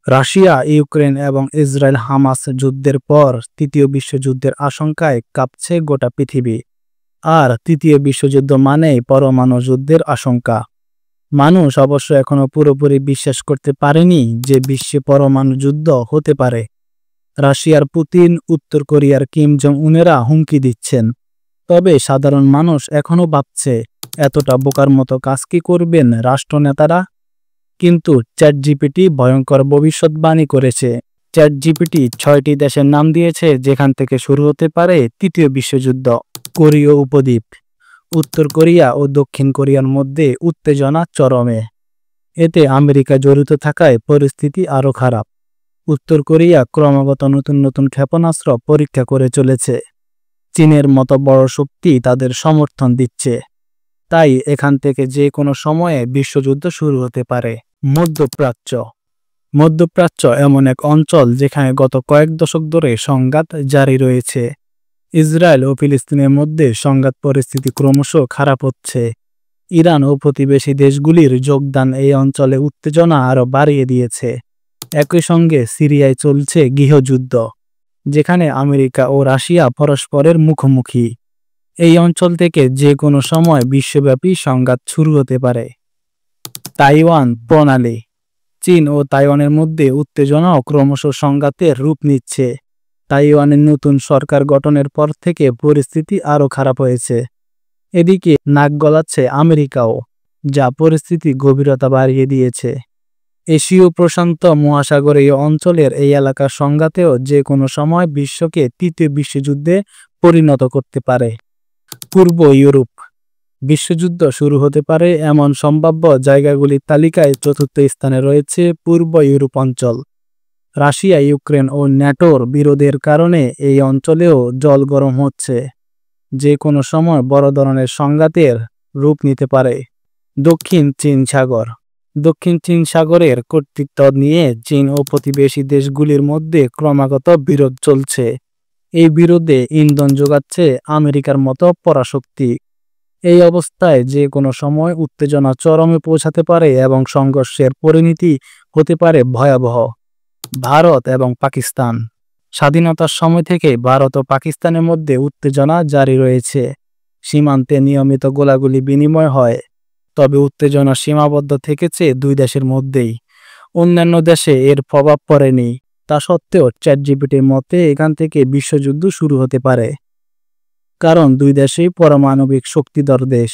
Russia, Ukraine এবং Israel Hamas যুদ্ধের পর তৃতীয় বিশ্বযুদ্ধের আশঙ্কায় কাঁপছে গোটা পৃথিবী। আর তৃতীয় বিশ্বযুদ্ধ মানেই পরমাণু যুদ্ধের আশঙ্কা। মানুষ অবশ্য এখনো পুরোপুরি বিশ্বাস করতে পারেনি যে বিশ্বে পরমাণু যুদ্ধ হতে পারে। রাশিয়ার পুতিন, উত্তর কোরিয়ার কিম জং উনেরা হুমকি দিচ্ছেন। তবে সাধারণ মানুষ এখনো ভাবছে, এতটা বোকার মতো কাজ কি করবেন রাষ্ট্রনেতারা? কিন্তু চ্যাটজিপিটি ভয়ঙ্কর ভবিষ্যৎবাণী করেছে। চ্যাটজিপিটি 6টি দেশের নাম দিয়েছে যেখান থেকে শুরু হতে পারে তৃতীয় বিশ্বযুদ্ধ। কোরীয় উপদ্বীপ, উত্তর কোরিয়া ও দক্ষিণ কোরিয়ার মধ্যে উত্তেজনা চরমে। এতে আমেরিকা জড়িত থাকায় পরিস্থিতি আরও খারাপ। উত্তর কোরিয়া ক্রমাগত নতুন নতুন ক্ষেপণাস্ত্র পরীক্ষা করে চলেছে। চীনের মতো বড় শক্তি তাদের সমর্থন দিচ্ছে। তাই এখান থেকে যে কোনো সময়ে বিশ্বযুদ্ধ শুরু হতে পারে। মধ্যপ্রাচ্য। মধ্যপ্রাচ্য এমন এক অঞ্চল যেখানে গত কয়েক দশক ধরে সংঘাত জারি রয়েছে। ইসরায়েল ও ফিলিস্তিনের মধ্যে সংঘাত পরিস্থিতি ক্রমশ খারাপ হচ্ছে। ইরান ও প্রতিবেশী দেশগুলির যোগদান এই অঞ্চলে উত্তেজনা আরও বাড়িয়ে দিয়েছে। একই সঙ্গে সিরিয়ায় চলছে গৃহযুদ্ধ, যেখানে আমেরিকা ও রাশিয়া পরস্পরের মুখোমুখি। এই অঞ্চল থেকে যে কোনো সময় বিশ্বব্যাপী সংঘাত শুরু হতে পারে। তাইওয়ান প্রণালী। চীন ও তাইওয়ানের মধ্যে উত্তেজনাও ক্রমশ সংঘাতের রূপ নিচ্ছে। তাইওয়ানের নতুন সরকার গঠনের পর থেকে পরিস্থিতি আরও খারাপ হয়েছে। এদিকে নাক গলাচ্ছে আমেরিকাও, যা পরিস্থিতি গভীরতা বাড়িয়ে দিয়েছে। এশীয় প্রশান্ত মহাসাগরীয় অঞ্চলের এই এলাকার সংঘাতেও যে কোনো সময় বিশ্বকে তৃতীয় বিশ্বযুদ্ধে পরিণত করতে পারে। পূর্ব ইউরোপ। বিশ্বযুদ্ধ শুরু হতে পারে এমন সম্ভাব্য জায়গাগুলির তালিকায় চতুর্থ স্থানে রয়েছে পূর্ব ইউরোপ অঞ্চল। রাশিয়া, ইউক্রেন ও ন্যাটোর বিরোধের কারণে এই অঞ্চলেও জল গরম হচ্ছে। যে কোনো সময় বড় ধরনের সংঘাতের রূপ নিতে পারে। দক্ষিণ চীন সাগর। দক্ষিণ চীন সাগরের কর্তৃত্ব নিয়ে চীন ও প্রতিবেশী দেশগুলির মধ্যে ক্রমাগত বিরোধ চলছে। এই বিরোধে ইন্ধন যোগাচ্ছে আমেরিকার মতো পরাশক্তি। এই অবস্থায় যে কোনো সময় উত্তেজনা চরমে পৌঁছাতে পারে এবং সংঘর্ষের পরিণতি হতে পারে ভয়াবহ। ভারত এবং পাকিস্তান। স্বাধীনতার সময় থেকে ভারত ও পাকিস্তানের মধ্যে উত্তেজনা জারি রয়েছে। সীমান্তে নিয়মিত গোলাগুলি বিনিময় হয়। তবে উত্তেজনা সীমাবদ্ধ থেকেছে দুই দেশের মধ্যেই। অন্যান্য দেশে এর প্রভাব পড়েনি। তা সত্ত্বেও চ্যাটজিপিটির মতে এখান থেকে বিশ্বযুদ্ধ শুরু হতে পারে। কারণ দুই দেশেই পারমাণবিক শক্তিধর দেশ।